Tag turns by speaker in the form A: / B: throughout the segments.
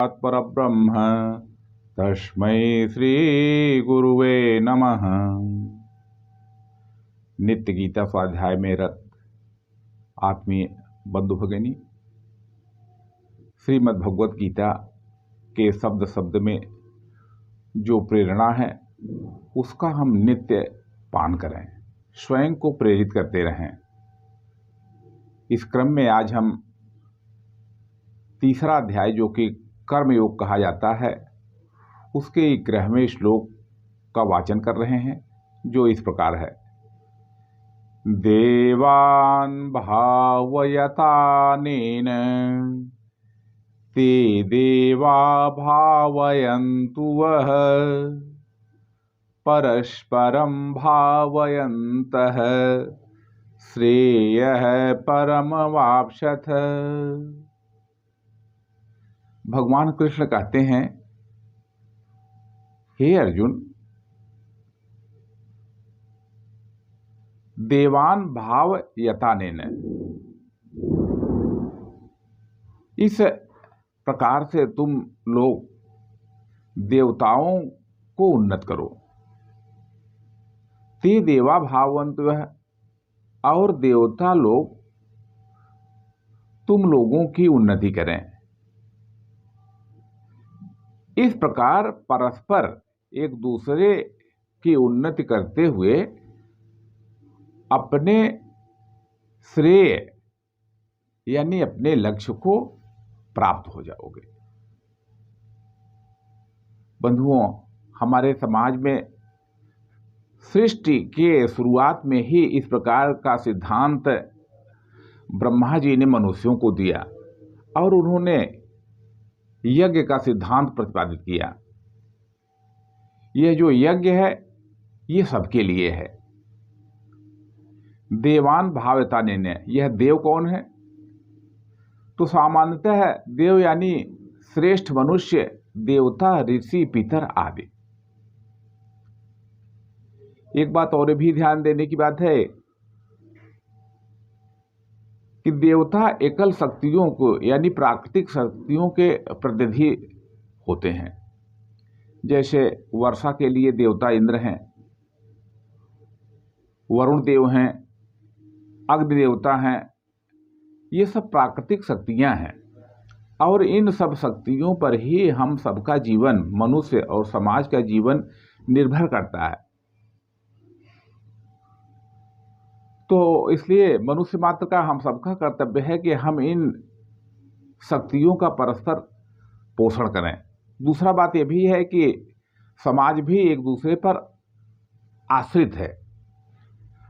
A: परब्रह्म तस्मै श्री गुरुवे नमः। नित्य गीता स्वाध्याय में रत आत्मीय बंधु भगिनी, श्रीमद् भगवत गीता के शब्द शब्द में जो प्रेरणा है उसका हम नित्य पान करें, स्वयं को प्रेरित करते रहें। इस क्रम में आज हम तीसरा अध्याय जो कि कर्मयोग कहा जाता है उसके 11वें श्लोक का वाचन कर रहे हैं, जो इस प्रकार है। देवान् भावयतानेन ते देवा भावयन्तु वः परस्परं भावयन्तः श्रेयः परमवाप्स्यथ। भगवान कृष्ण कहते हैं, हे अर्जुन, देवान भाव यतानेन, इस प्रकार से तुम लोग देवताओं को उन्नत करो। ते देवा भाववन्तः, और देवता लोग तुम लोगों की उन्नति करें। इस प्रकार परस्पर एक दूसरे की उन्नति करते हुए अपने श्रेय यानी अपने लक्ष्य को प्राप्त हो जाओगे। बंधुओं, हमारे समाज में सृष्टि के शुरुआत में ही इस प्रकार का सिद्धांत ब्रह्मा जी ने मनुष्यों को दिया और उन्होंने यज्ञ का सिद्धांत प्रतिपादित किया। यह जो यज्ञ है ये सबके लिए है। देवान भावयतानेन, यह देव कौन है? तो सामान्यतः देव यानी श्रेष्ठ मनुष्य, देवता, ऋषि, पितर आदि। एक बात और भी ध्यान देने की बात है कि देवता एकल शक्तियों को यानी प्राकृतिक शक्तियों के प्रतिनिधि होते हैं। जैसे वर्षा के लिए देवता इंद्र हैं, वरुण देव हैं, अग्नि देवता हैं। ये सब प्राकृतिक शक्तियां हैं और इन सब शक्तियों पर ही हम सबका जीवन, मनुष्य और समाज का जीवन निर्भर करता है। तो इसलिए मनुष्य मात्र का हम सबका कर्तव्य है कि हम इन शक्तियों का परस्पर पोषण करें। दूसरा बात यह भी है कि समाज भी एक दूसरे पर आश्रित है।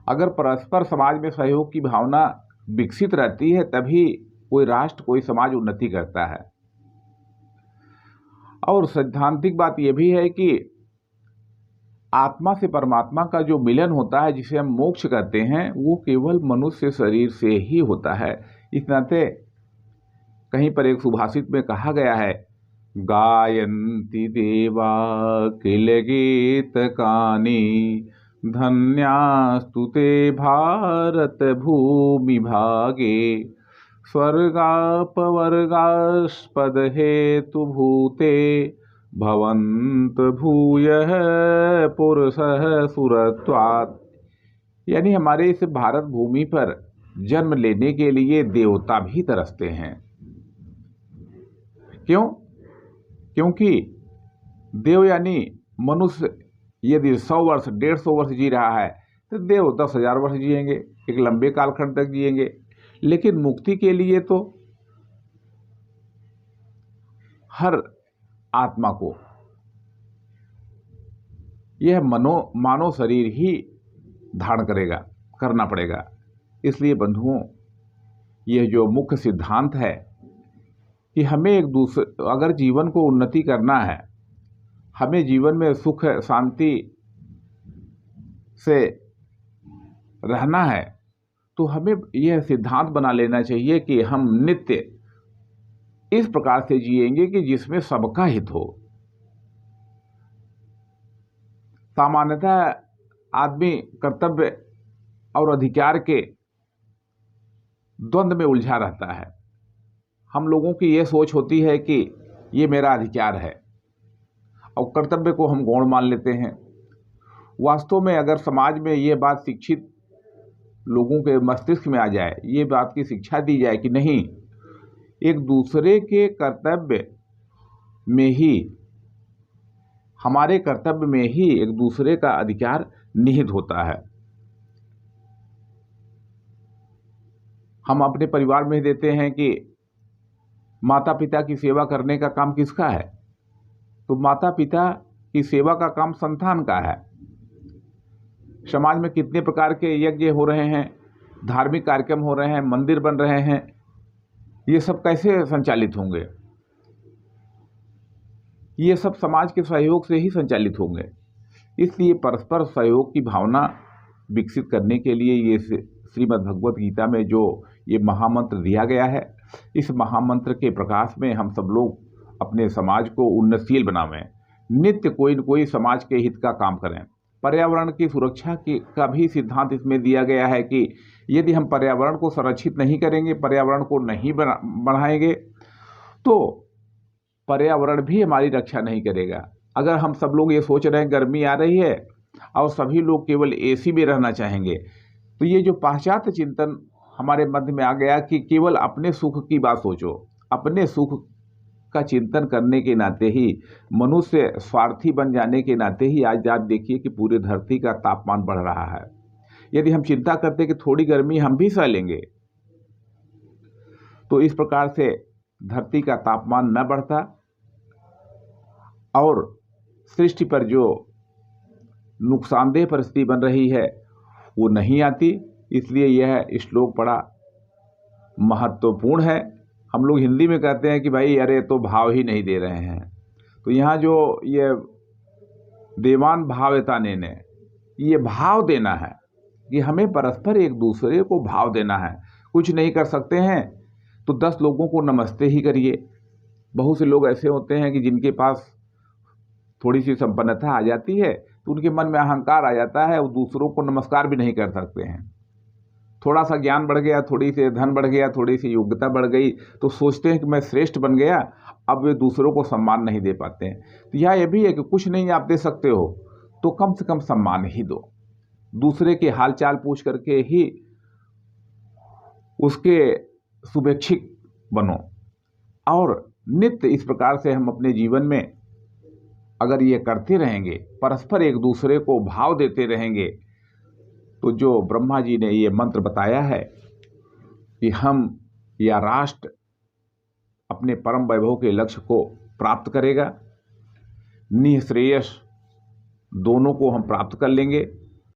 A: अगर परस्पर समाज में सहयोग की भावना विकसित रहती है तभी कोई राष्ट्र, कोई समाज उन्नति करता है। और सैद्धांतिक बात यह भी है कि आत्मा से परमात्मा का जो मिलन होता है, जिसे हम मोक्ष कहते हैं, वो केवल मनुष्य शरीर से ही होता है। इस नाते कहीं पर एक सुभाषित में कहा गया है, गायन्ति देवा किल गीतकानि धन्यास्तु ते भारत भूमि भागे स्वर्गापवर्गास्पद हेतु भूते भवन्त भूयः पुरुषः सुरत्वात्। यानी हमारे इस भारत भूमि पर जन्म लेने के लिए देवता भी तरसते हैं। क्यों? क्योंकि देव यानी मनुष्य यदि 100 वर्ष, 150 वर्ष जी रहा है तो देव 10,000 वर्ष जिएंगे, एक लंबे कालखंड तक जिएंगे। लेकिन मुक्ति के लिए तो हर आत्मा को यह मानव शरीर ही धारण करना पड़ेगा। इसलिए बंधुओं, यह जो मुख्य सिद्धांत है कि हमें एक दूसरे, अगर जीवन को उन्नति करना है, हमें जीवन में सुख शांति से रहना है, तो हमें यह सिद्धांत बना लेना चाहिए कि हम नित्य इस प्रकार से जिएंगे कि जिसमें सबका हित हो। सामान्यतः आदमी कर्तव्य और अधिकार के द्वंद्व में उलझा रहता है। हम लोगों की ये सोच होती है कि ये मेरा अधिकार है, और कर्तव्य को हम गौण मान लेते हैं। वास्तव में अगर समाज में ये बात शिक्षित लोगों के मस्तिष्क में आ जाए, ये बात की शिक्षा दी जाए कि नहीं, एक दूसरे के कर्तव्य में ही, हमारे कर्तव्य में ही एक दूसरे का अधिकार निहित होता है। हम अपने परिवार में देते हैं कि माता पिता की सेवा करने का काम किसका है? तो माता पिता की सेवा का काम संतान का है। समाज में कितने प्रकार के यज्ञ हो रहे हैं, धार्मिक कार्यक्रम हो रहे हैं, मंदिर बन रहे हैं, ये सब कैसे संचालित होंगे? ये सब समाज के सहयोग से ही संचालित होंगे। इसलिए परस्पर सहयोग की भावना विकसित करने के लिए ये श्रीमद् भगवत गीता में जो ये महामंत्र दिया गया है, इस महामंत्र के प्रकाश में हम सब लोग अपने समाज को उन्नतशील बनावें, नित्य कोई न कोई समाज के हित का काम करें। पर्यावरण की सुरक्षा का भी सिद्धांत इसमें दिया गया है कि यदि हम पर्यावरण को संरक्षित नहीं करेंगे, पर्यावरण को नहीं बढ़ाएंगे, तो पर्यावरण भी हमारी रक्षा नहीं करेगा। अगर हम सब लोग ये सोच रहे हैं गर्मी आ रही है और सभी लोग केवल एसी में रहना चाहेंगे, तो ये जो पाश्चात्य चिंतन हमारे मध्य में आ गया कि केवल अपने सुख की बात सोचो, अपने सुख का चिंतन करने के नाते ही, मनुष्य स्वार्थी बन जाने के नाते ही आज आप देखिए कि पूरी धरती का तापमान बढ़ रहा है। यदि हम चिंता करते कि थोड़ी गर्मी हम भी सह लेंगे, तो इस प्रकार से धरती का तापमान न बढ़ता और सृष्टि पर जो नुकसानदेह परिस्थिति बन रही है वो नहीं आती। इसलिए यह श्लोक बड़ा महत्वपूर्ण है। हम लोग हिंदी में कहते हैं कि भाई अरे तो भाव ही नहीं दे रहे हैं, तो यहाँ जो ये देवान भावता ने ये भाव देना है कि हमें परस्पर एक दूसरे को भाव देना है। कुछ नहीं कर सकते हैं तो 10 लोगों को नमस्ते ही करिए। बहुत से लोग ऐसे होते हैं कि जिनके पास थोड़ी सी संपन्नता आ जाती है तो उनके मन में अहंकार आ जाता है, वो दूसरों को नमस्कार भी नहीं कर सकते हैं। थोड़ा सा ज्ञान बढ़ गया, थोड़ी सी धन बढ़ गया, थोड़ी सी योग्यता बढ़ गई, तो सोचते हैं कि मैं श्रेष्ठ बन गया, अब वे दूसरों को सम्मान नहीं दे पाते हैं। तो यह ये भी है कि कुछ नहीं आप दे सकते हो तो कम से कम सम्मान ही दो, दूसरे के हालचाल पूछ करके ही उसके शुभेच्छुक बनो। और नित्य इस प्रकार से हम अपने जीवन में अगर ये करते रहेंगे, परस्पर एक दूसरे को भाव देते रहेंगे, तो जो ब्रह्मा जी ने ये मंत्र बताया है कि हम या राष्ट्र अपने परम वैभव के लक्ष्य को प्राप्त करेगा, निःश्रेयस दोनों को हम प्राप्त कर लेंगे।